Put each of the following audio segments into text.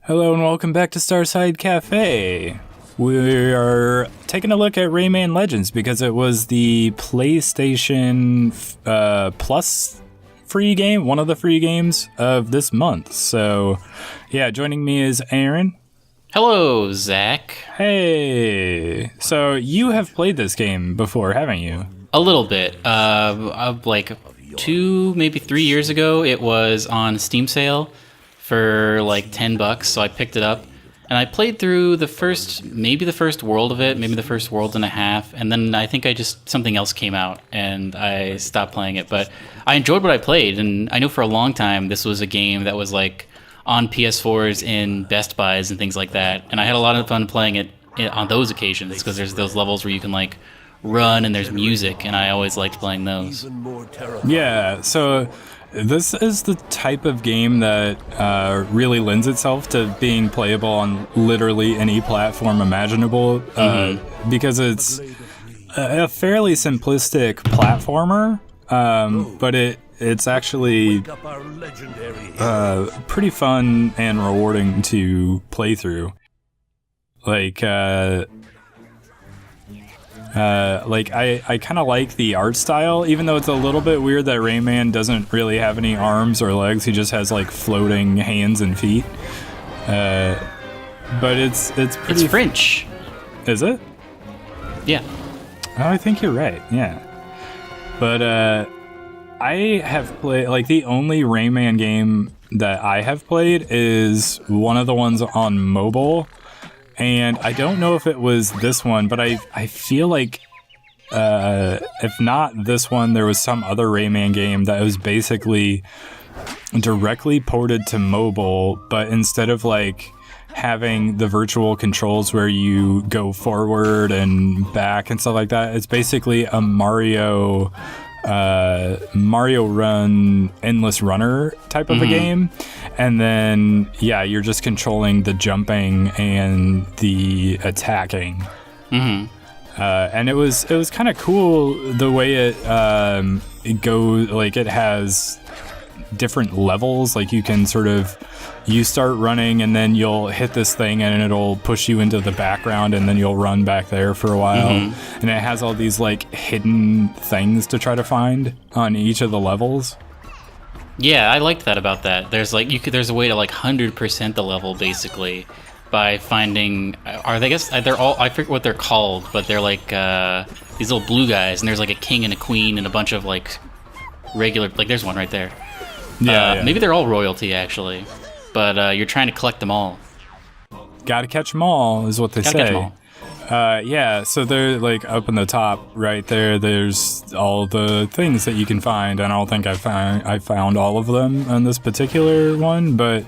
Hello and welcome back to Starside Cafe. We are taking a look at Rayman Legends because it was the PlayStation Plus free game, one of the free games of this month. So, yeah, joining me is Aaron. Hello, Zach. Hey. So, you have played this game before, haven't you? A little bit. Like 2, maybe 3 years ago, it was on Steam sale for like $10, so I picked it up. And I played through the first world of it, maybe the first world and a half, and then I think something else came out, and I stopped playing it. But I enjoyed what I played, and I know for a long time this was a game that was like on PS4s in Best Buys and things like that, and I had a lot of fun playing it on those occasions, because there's those levels where you can like run and there's music, and I always liked playing those. Yeah, so this is the type of game that really lends itself to being playable on literally any platform imaginable, because it's a fairly simplistic platformer, but it's actually pretty fun and rewarding to play through. I kind of like the art style, even though it's a little bit weird that Rayman doesn't really have any arms or legs. He just has like floating hands and feet. But it's French. Is it? Yeah. Oh, I think you're right. Yeah. But I have played, like, the only Rayman game that I have played is one of the ones on mobile. And I don't know if it was this one, but I feel like if not this one, there was some other Rayman game that was basically directly ported to mobile, but instead of like having the virtual controls where you go forward and back and stuff like that, it's basically a Mario Run Endless Runner type of a game. And then, yeah, you're just controlling the jumping and the attacking. And it was kind of cool the way it goes. Like, it has different levels. Like, you can you start running and then you'll hit this thing and it'll push you into the background and then you'll run back there for a while. And it has all these like hidden things to try to find on each of the levels. Yeah, I liked that about that. There's a way to like 100% the level basically by finding. I forget what they're called, but they're like these little blue guys, and there's like a king and a queen and a bunch of like regular. Like there's one right there. Yeah. Maybe they're all royalty actually, but you're trying to collect them all. Gotta catch them all is what they say. Catch them all. Yeah, so they're like up in the top right there. There's all the things that you can find, and I don't think I found all of them on this particular one, but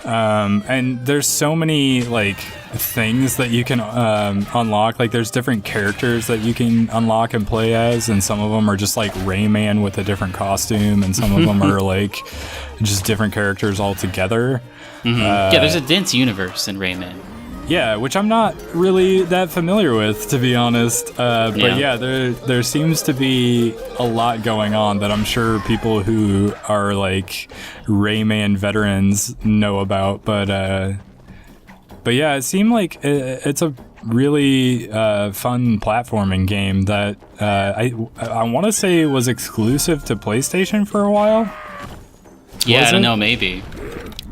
and there's so many like things that you can unlock. Like there's different characters that you can unlock and play as, and some of them are just like Rayman with a different costume, and some of them are like just different characters altogether. Yeah, there's a dense universe in Rayman. Yeah, which I'm not really that familiar with, to be honest. But yeah, there seems to be a lot going on that I'm sure people who are like Rayman veterans know about. But yeah, it seemed like it's a really fun platforming game that I want to say was exclusive to PlayStation for a while. Yeah, I don't know, maybe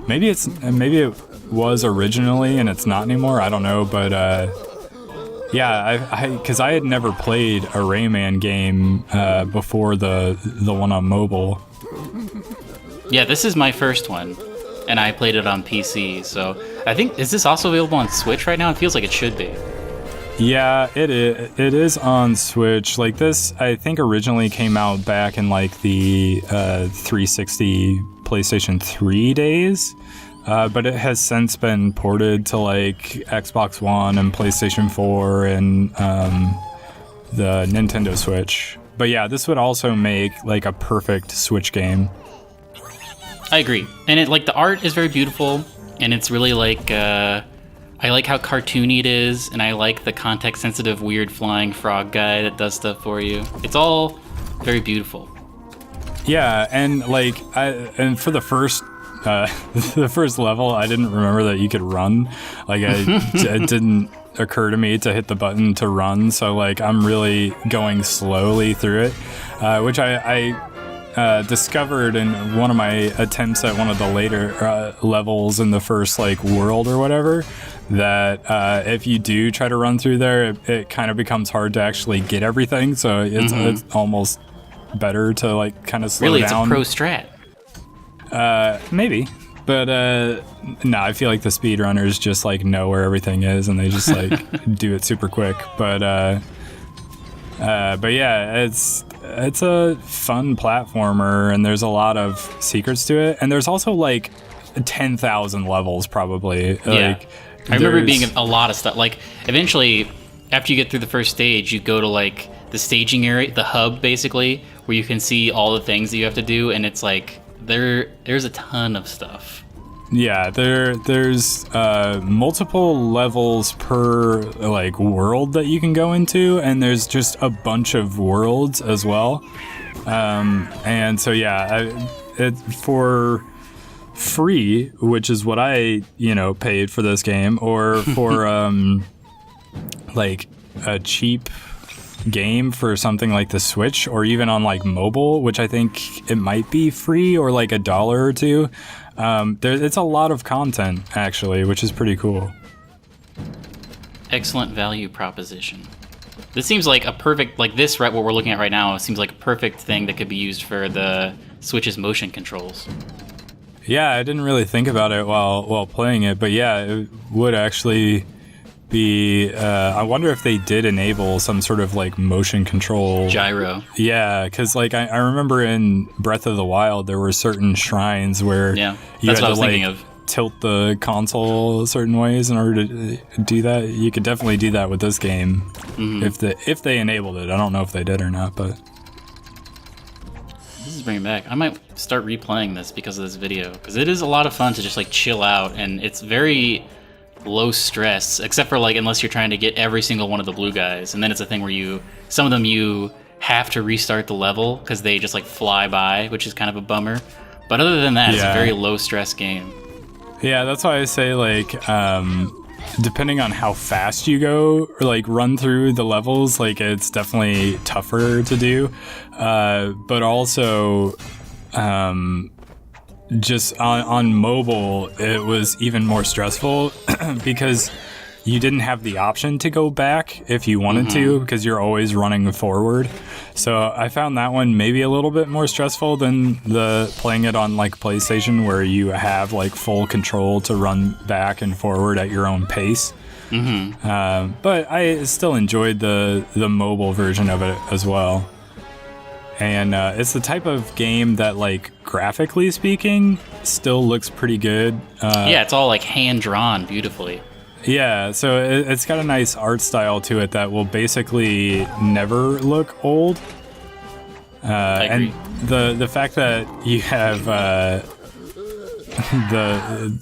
it was originally and it's not anymore. I don't know, but yeah, because I had never played a Rayman game before the one on mobile. Yeah, this is my first one, and I played it on PC. So I think, is this also available on Switch right now? It feels like it should be. Yeah, it is on Switch. Like this, I think originally came out back in like the 360 PlayStation 3 days. But it has since been ported to like Xbox One and PlayStation 4 and the Nintendo Switch. But yeah, this would also make like a perfect Switch game. I agree. And the art is very beautiful, and it's really like I like how cartoony it is, and I like the context-sensitive weird flying frog guy that does stuff for you. It's all very beautiful. Yeah, and like and for the first the first level, I didn't remember that you could run. Like, it didn't occur to me to hit the button to run. So, like, I'm really going slowly through it, which I discovered in one of my attempts at one of the later levels in the first, like, world or whatever, that if you do try to run through there, it kind of becomes hard to actually get everything. So it's almost better to, like, kind of slow really, down. Really, it's a pro strat. Maybe. But no, I feel like the speedrunners just, like, know where everything is and they just, like, do it super quick. But yeah, it's a fun platformer, and there's a lot of secrets to it, and there's also like 10,000 levels probably. Yeah. Like, I remember it being a lot of stuff. Like, eventually, after you get through the first stage, you go to, like, the staging area, the hub, basically, where you can see all the things that you have to do, and it's like there's a ton of stuff. Yeah, there's multiple levels per, like, world that you can go into, and there's just a bunch of worlds as well. And so yeah, for free, which is what I paid for this game, or for like a cheap game for something like the Switch, or even on, like, mobile, which I think it might be free, or like $1 or $2. It's a lot of content, actually, which is pretty cool. Excellent value proposition. This seems like a perfect, like, this, right, what we're looking at right now, seems like a perfect thing that could be used for the Switch's motion controls. Yeah, I didn't really think about it while playing it, but yeah, it would actually be... I wonder if they did enable some sort of, like, motion control... gyro. Yeah, because, like, I remember in Breath of the Wild, there were certain shrines where you had to, like, tilt the console certain ways in order to do that. You could definitely do that with this game if they enabled it. I don't know if they did or not, but... This is bringing back. I might start replaying this because of this video, because it is a lot of fun to just, like, chill out, and it's very low stress, except for, like, unless you're trying to get every single one of the blue guys, and then it's a thing where some of them you have to restart the level because they just, like, fly by, which is kind of a bummer. But other than that, it's a very low stress game. Yeah, that's why I say, like, depending on how fast you go or, like, run through the levels, like, it's definitely tougher to do. But also, just on mobile, it was even more stressful because you didn't have the option to go back if you wanted to, because you're always running forward. So I found that one maybe a little bit more stressful than the playing it on, like, PlayStation, where you have, like, full control to run back and forward at your own pace. But I still enjoyed the mobile version of it as well. And it's the type of game that, like, graphically speaking, still looks pretty good. Yeah, it's all, like, hand-drawn beautifully. Yeah, so it's got a nice art style to it that will basically never look old. I agree. And the fact that you have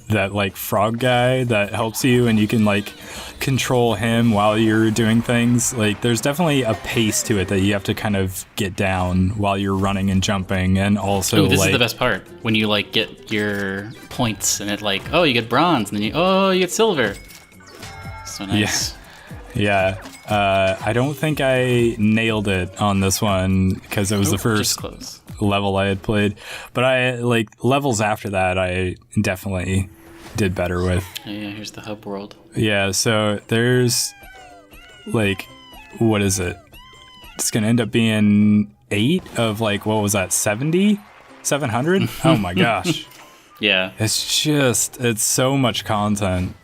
that, like, frog guy that helps you, and you can, like, control him while you're doing things, like, there's definitely a pace to it that you have to kind of get down while you're running and jumping. And also, this is the best part, when you, like, get your points and it, like, oh, you get bronze, and then you get silver. So nice. Yeah. I don't think I nailed it on this one because it was the first level I had played, but levels after that I definitely did better with. Yeah, here's the hub world. Yeah, so there's, like, what is it? It's gonna end up being 8 of, like, what was that, 700? Oh my gosh. Yeah. It's so much content.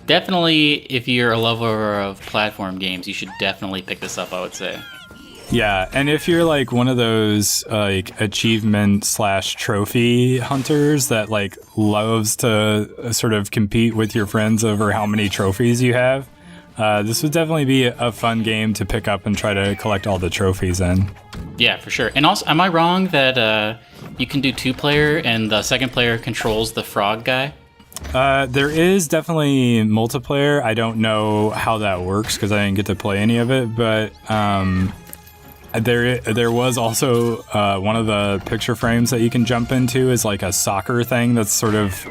Definitely, if you're a lover of platform games, you should definitely pick this up, I would say. Yeah, and if you're, like, one of those, like, achievement / trophy hunters that, like, loves to sort of compete with your friends over how many trophies you have, this would definitely be a fun game to pick up and try to collect all the trophies in. Yeah, for sure. And also, am I wrong that you can do 2-player and the second player controls the frog guy? There is definitely multiplayer. I don't know how that works because I didn't get to play any of it, but There was also one of the picture frames that you can jump into is like a soccer thing that's sort of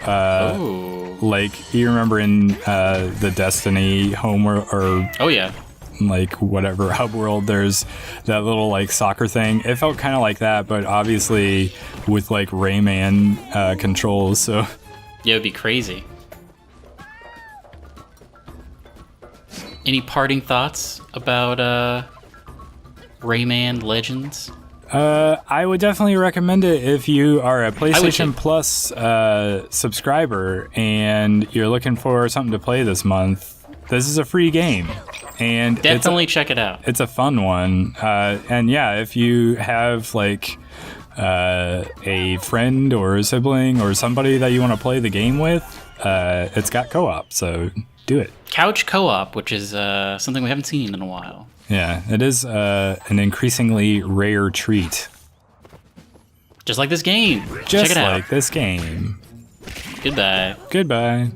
like you remember in the Destiny home or Oh yeah. like whatever hub world, there's that little like soccer thing. It felt kind of like that, but obviously with like Rayman controls. So Yeah, it'd be crazy. Any parting thoughts about Rayman Legends? I would definitely recommend it if you are a too. PlayStation Plus subscriber and you're looking for something to play this month. This is a free game, and Definitely check it out. it's a fun one. And yeah, if you have like a friend or a sibling or somebody that you want to play the game with, it's got co-op, so do it. Couch co-op, which is something we haven't seen in a while. Yeah, it is an increasingly rare treat. Just like this game. Just check it out. like this game. Goodbye. Goodbye.